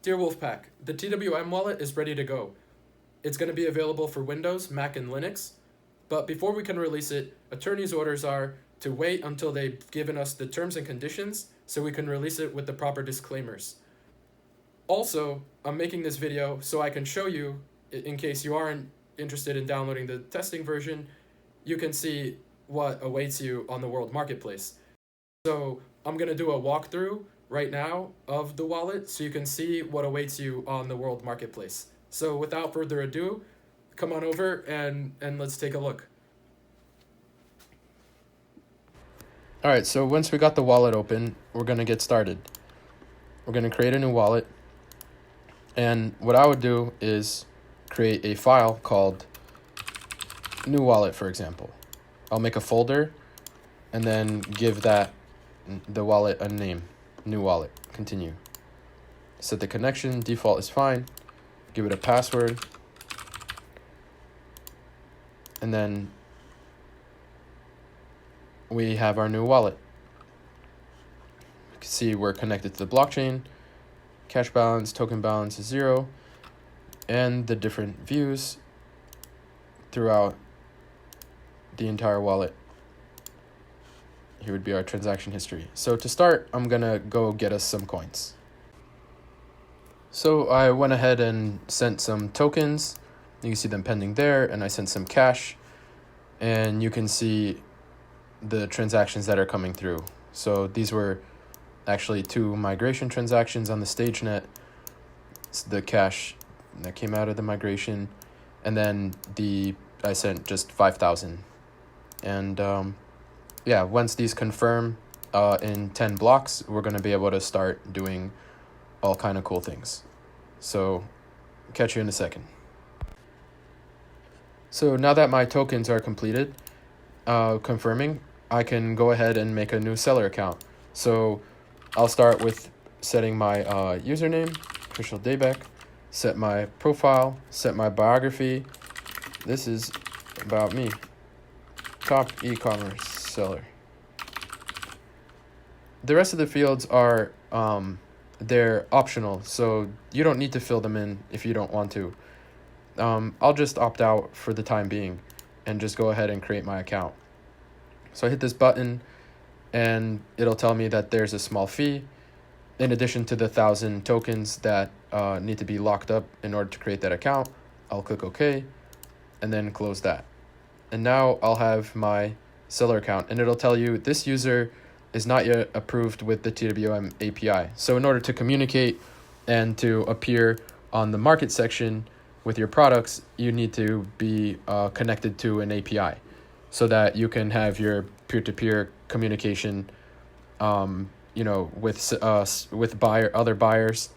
Dear Wolfpack, the TWM wallet is ready to go. It's going to be available for Windows, Mac, and Linux, but before we can release it, attorney's orders are to wait until they've given us the terms and conditions so we can release it with the proper disclaimers. Also, I'm making this video so I can show you, in case you aren't interested in downloading the testing version, you can see what awaits you on the World Marketplace. So I'm going to do a walkthrough right now of the wallet so you can see what awaits you on the World Marketplace. So without further ado, come on over and let's take a look. Alright, so once we got the wallet open, we're going to get started. We're going to create a new wallet. And what I would do is create a file called new wallet, for example. I'll make a folder and then give the wallet a name, new wallet, continue. Set the connection, default is fine. Give it a password. And then we have our new wallet. You can see we're connected to the blockchain. Cash balance, token balance is 0. And the different views throughout the entire wallet. Here would be our transaction history. So to start, I'm gonna go get us some coins. So I went ahead and sent some tokens. You can see them pending there, and I sent some cash. And you can see the transactions that are coming through. So these were actually 2 migration transactions on the StageNet. It's the cash that came out of the migration. And then I sent just 5,000. And yeah, once these confirm in 10 blocks, we're going to be able to start doing all kind of cool things. So catch you in a second. So now that my tokens are completed, confirming, I can go ahead and make a new seller account. So I'll start with setting my username, Daniel Dabek, set my profile, set my biography. This is about me. Top e-commerce seller. The rest of the fields are they're optional, so you don't need to fill them in if you don't want to. I'll just opt out for the time being and just go ahead and create my account. So I hit this button and it'll tell me that there's a small fee in addition to the 1,000 tokens that need to be locked up in order to create that account. I'll click OK and then close that. And now I'll have my seller account, and it'll tell you this user is not yet approved with the TWM API. So in order to communicate and to appear on the market section with your products, you need to be connected to an API so that you can have your peer-to-peer communication, with other buyers,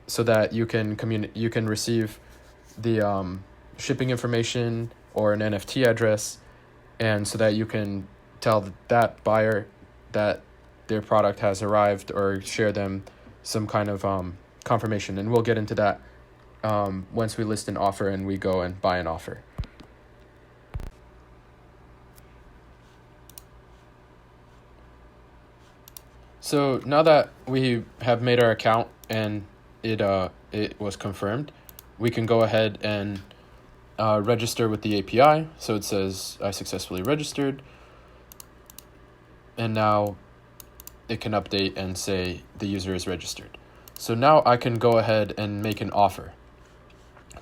so that you can receive the shipping information or an NFT address, and so that you can tell that buyer that their product has arrived or share them some kind of confirmation. And we'll get into that once we list an offer and we go and buy an offer. So now that we have made our account and it was confirmed, we can go ahead and register with the API. So it says I successfully registered, and now it can update and say the user is registered. So now I can go ahead and make an offer.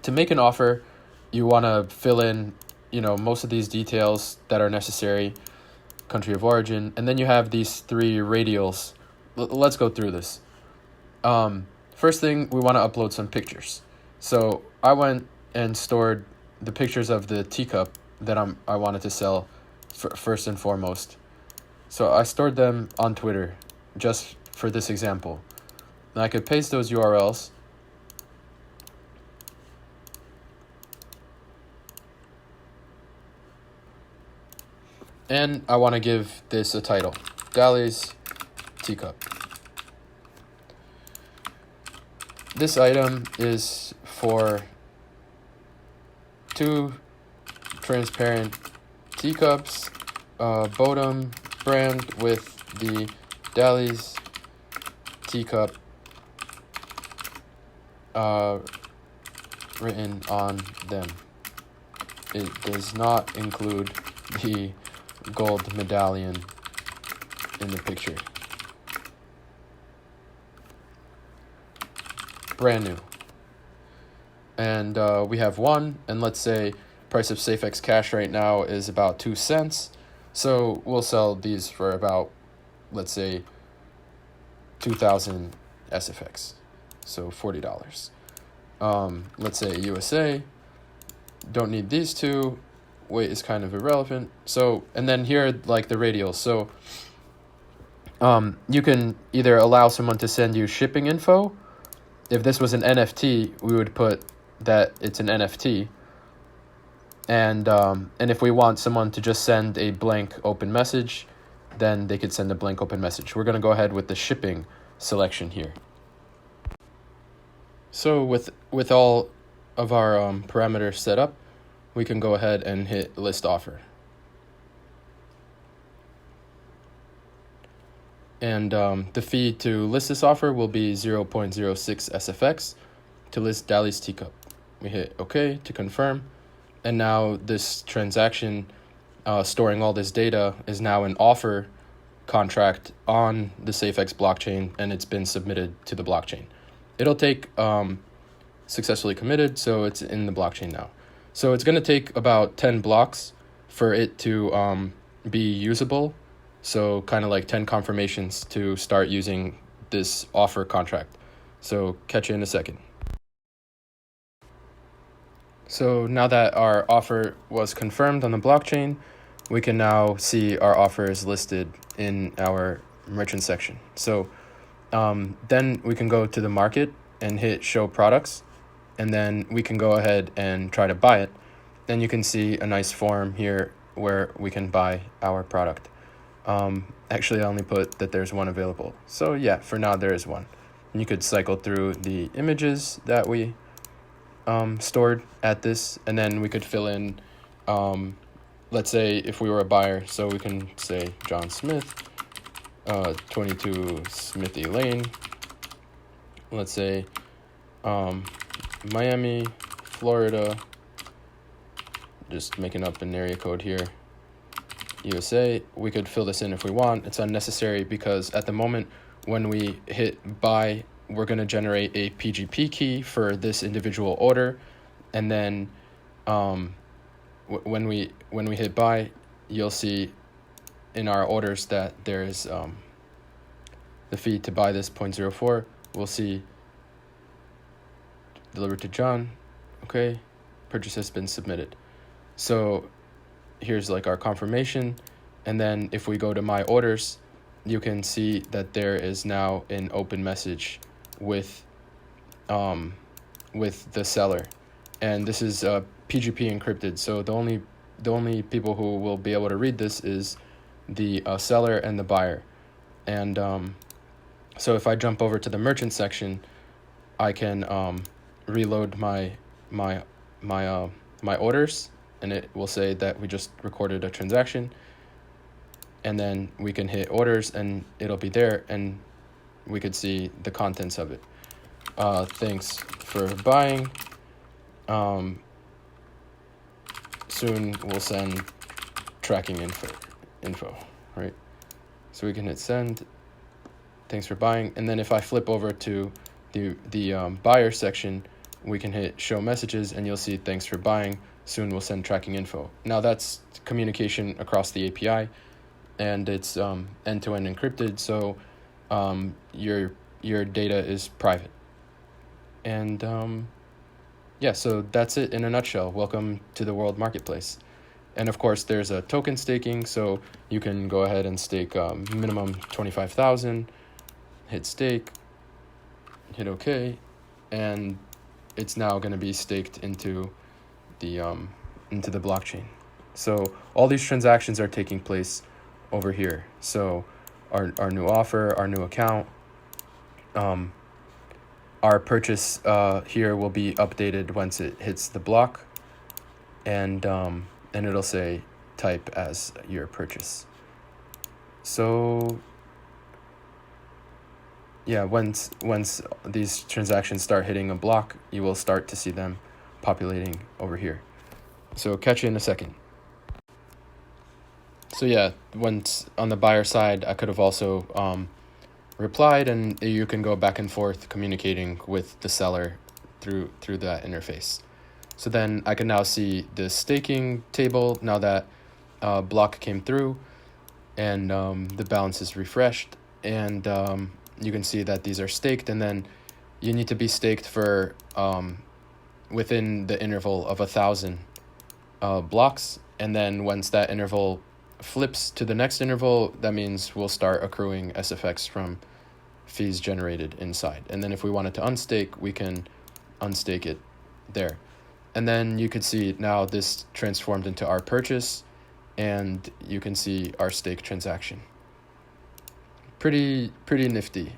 To make an offer, you want to fill in most of these details that are necessary, country of origin, and then you have these 3 radials. Let's go through this. First thing, we want to upload some pictures. So I went and stored the pictures of the teacup that I wanted to sell first and foremost. So I stored them on Twitter just for this example. And I could paste those URLs. And I want to give this a title, Dali's teacup. This item is for 2 transparent teacups, Bodum brand with the Dali's teacup written on them. It does not include the gold medallion in the picture. Brand new. And we have one, and let's say price of Safex Cash right now is about 2 cents. So we'll sell these for about, let's say, 2,000 SFX. So $40. Let's say USA. Don't need these two. Weight is kind of irrelevant. So, and then here, like the radials. So you can either allow someone to send you shipping info. If this was an NFT, we would put that it's an NFT. And if we want someone to just send a blank open message, then they could send a blank open message. We're going to go ahead with the shipping selection here. So with all of our parameters set up, we can go ahead and hit list offer. And the fee to list this offer will be 0.06 SFX to list Dali's teacup. We hit OK to confirm. And now this transaction storing all this data is now an offer contract on the Safex blockchain, and it's been submitted to the blockchain. It'll take successfully committed, so it's in the blockchain now. So it's going to take about 10 blocks for it to be usable. So kind of like 10 confirmations to start using this offer contract. So catch you in a second. So now that our offer was confirmed on the blockchain, we can now see our offer is listed in our merchant section. So then we can go to the market and hit show products, and then we can go ahead and try to buy it. Then you can see a nice form here where we can buy our product. Actually, I only put that there's one available. So yeah, for now there is one. And you could cycle through the images that we stored at this, and then we could fill in, let's say if we were a buyer, so we can say John Smith, 22 Smithy Lane, let's say Miami, Florida, just making up an area code here, USA. We could fill this in if we want. It's unnecessary because at the moment when we hit buy, we're going to generate a PGP key for this individual order, and then when we hit buy, you'll see in our orders that there is the fee to buy this 0.04. We'll see delivered to John. Okay, purchase has been submitted. So here's like our confirmation, and then if we go to my orders, you can see that there is now an open message with the seller, and this is PGP encrypted. So the only people who will be able to read this is the seller and the buyer. And so if I jump over to the merchant section, I can reload my orders, and it will say that we just recorded a transaction, and then we can hit orders and it'll be there, and we could see the contents of it. Thanks for buying. Soon we'll send tracking info, right? So we can hit send. Thanks for buying. And then if I flip over to the buyer section, we can hit show messages, and you'll see thanks for buying. Soon we'll send tracking info. Now that's communication across the API, and it's end-to-end encrypted, so your data is private. And yeah, so that's it in a nutshell. Welcome to the world marketplace. And of course, there's a token staking, so you can go ahead and stake minimum 25,000. Hit stake, hit OK, and it's now going to be staked into the blockchain. So all these transactions are taking place over here. So our new offer, our new account, our purchase here will be updated once it hits the block, and it'll say type as your purchase. So yeah, once these transactions start hitting a block, you will start to see them populating over here. So catch you in a second. So yeah, once on the buyer side, I could have also replied, and you can go back and forth communicating with the seller through that interface. So then I can now see the staking table now that block came through, and the balance is refreshed, and you can see that these are staked, and then you need to be staked for within the interval of 1,000 blocks, and then once that interval flips to the next interval, that means we'll start accruing SFX from fees generated inside. And then if we wanted to unstake, we can unstake it there. And then you could see now this transformed into our purchase, and you can see our stake transaction. Pretty nifty.